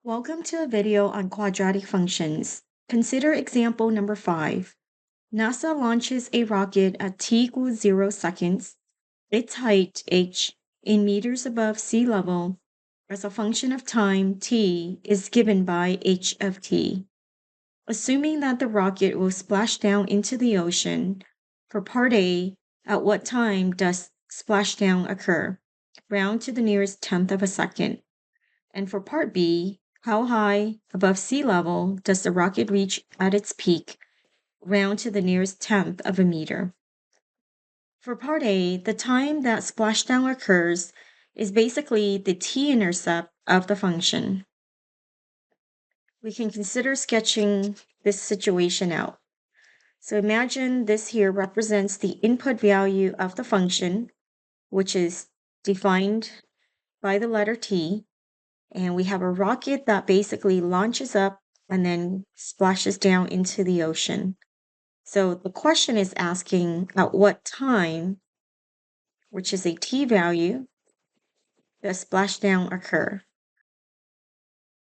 Welcome to a video on quadratic functions. Consider example number 5. NASA launches a rocket at t equals 0 seconds. Its height, h, in meters above sea level, as a function of time, t, is given by h of t. Assuming that the rocket will splash down into the ocean, for part A, at what time does splashdown occur? Round to the nearest tenth of a second. And for part B, how high above sea level does the rocket reach at its peak? Round to the nearest tenth of a meter. For part A, the time that splashdown occurs is basically the t-intercept of the function. We can consider sketching this situation out. So imagine this here represents the input value of the function, which is defined by the letter t. And we have a rocket that basically launches up and then splashes down into the ocean. So the question is asking at what time, which is a t value, does splashdown occur?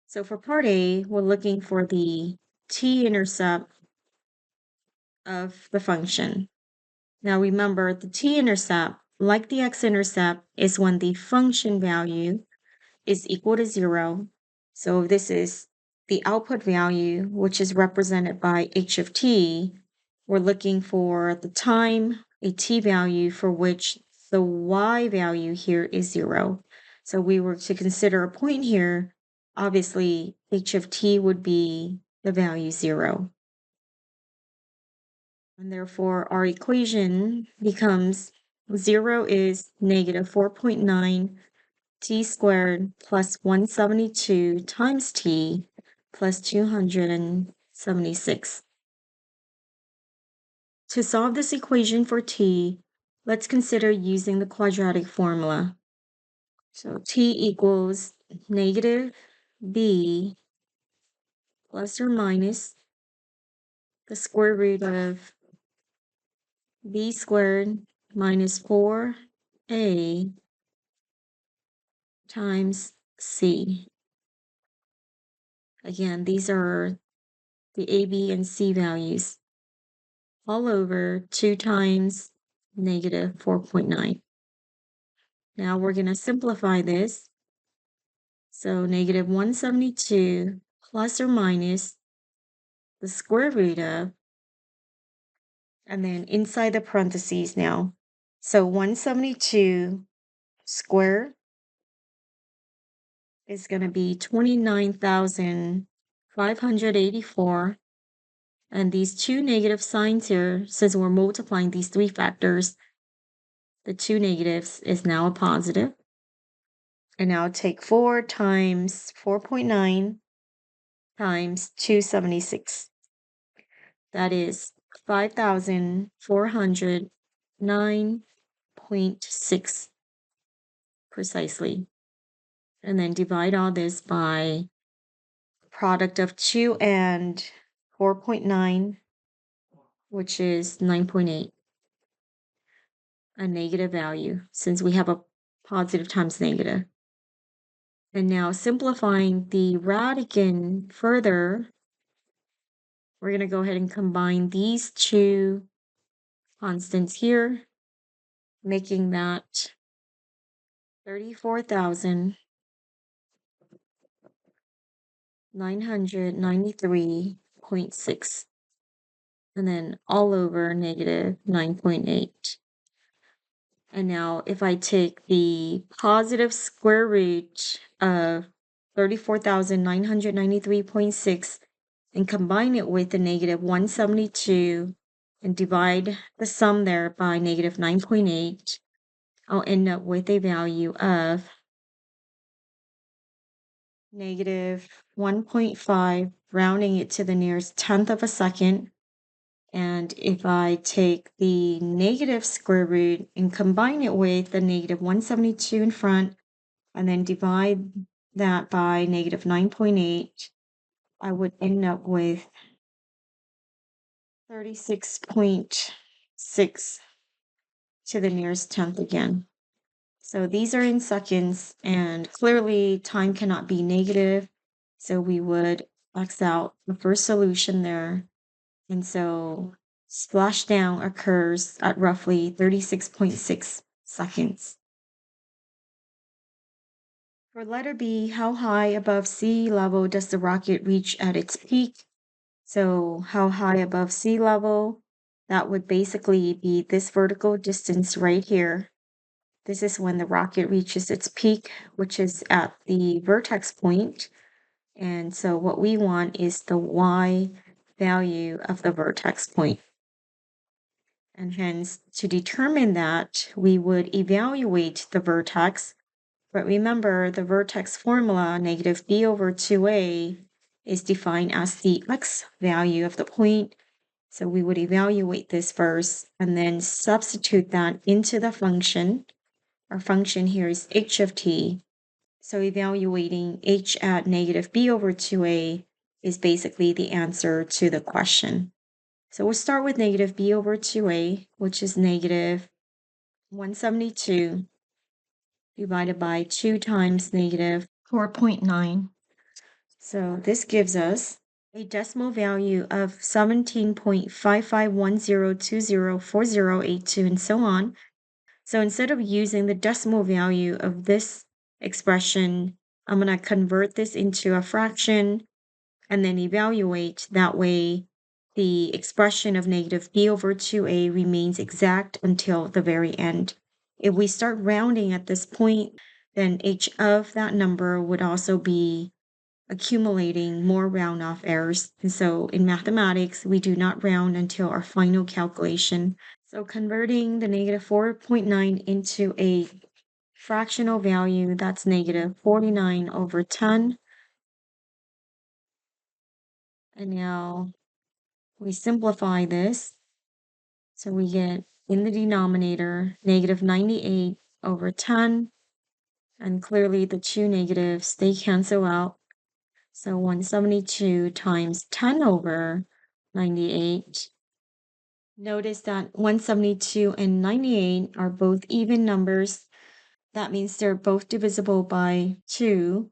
So for part A, we're looking for the t-intercept of the function. Now remember, the t-intercept, like the x-intercept, is when the function value is equal to 0. So this is the output value, which is represented by h of t. We're looking for the time, a t value for which the y value here is 0. So we were to consider a point here, obviously h of t would be the value 0. And therefore our equation becomes 0 is negative 4.9 t squared plus 172 times t plus 276. To solve this equation for t, let's consider using the quadratic formula. So t equals negative b plus or minus the square root of b squared minus 4a times c. Again, these are the a, b, and c values, all over 2 times negative 4.9. Now we're going to simplify this. So negative 172 plus or minus the square root of, and then inside the parentheses now. So 172 squared is going to be 29,584. And these two negative signs here, since we're multiplying these three factors, the two negatives is now a positive. And now take 4 times 4.9 times 276. That is 5,409.6 precisely. And then divide all this by product of 2 and 4.9, which is 9.8. A negative value, since we have a positive times negative. And now simplifying the radicand further, we're going to go ahead and combine these two constants here, making that 34,993.6, and then all over negative 9.8. And now if I take the positive square root of 34,993.6 and combine it with the negative 172 and divide the sum there by negative 9.8, I'll end up with a value of negative 1.5, rounding it to the nearest tenth of a second. And if I take the negative square root and combine it with the negative 172 in front, and then divide that by negative 9.8, I would end up with 36.6 to the nearest tenth again. So these are in seconds, and clearly time cannot be negative. So we would X out the first solution there. And so splashdown occurs at roughly 36.6 seconds. For letter B, how high above sea level does the rocket reach at its peak? So how high above sea level? That would basically be this vertical distance right here. This is when the rocket reaches its peak, which is at the vertex point. And so what we want is the y value of the vertex point. And hence, to determine that, we would evaluate the vertex. But remember, the vertex formula, negative b over 2a, is defined as the x value of the point. So we would evaluate this first and then substitute that into the function. Our function here is h of t. So evaluating h at negative b over 2a is basically the answer to the question. So we'll start with negative b over 2a, which is negative 172 divided by 2 times negative 4.9. So this gives us a decimal value of 17.5510204082 and so on. So instead of using the decimal value of this expression, I'm going to convert this into a fraction and then evaluate. That way, the expression of negative b over 2a remains exact until the very end. If we start rounding at this point, then h of that number would also be accumulating more round off errors. And so in mathematics, we do not round until our final calculation. So converting the negative 4.9 into a fractional value, that's negative 49 over 10. And now we simplify this. So we get in the denominator negative 98 over 10. And clearly the two negatives, they cancel out. So 172 times 10 over 98. Notice that 172 and 98 are both even numbers. That means they're both divisible by 2.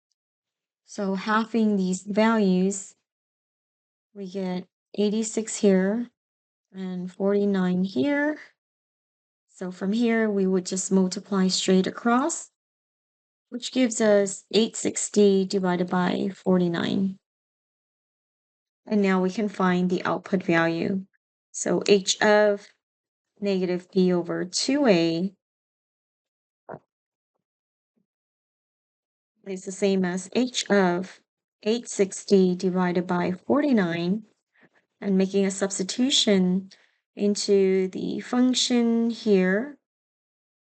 So halving these values, we get 86 here and 49 here. So from here, we would just multiply straight across, which gives us 860 divided by 49. And now we can find the output value. So h of negative b over 2a is the same as h of 860 divided by 49. And making a substitution into the function here,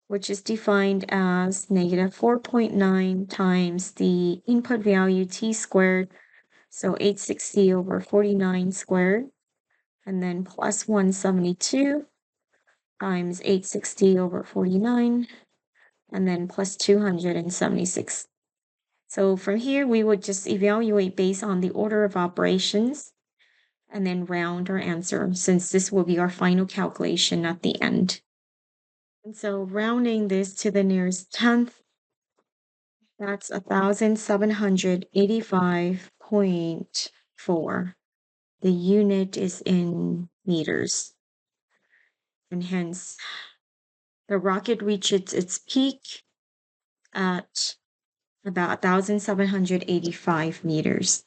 which is defined as negative 4.9 times the input value t squared, so 860 over 49 squared, and then plus 172 times 860 over 49, and then plus 276. So from here, we would just evaluate based on the order of operations and then round our answer, since this will be our final calculation at the end. And so rounding this to the nearest tenth, that's 1,785.4. The unit is in meters. And hence, the rocket reaches its peak at about 1,785 meters.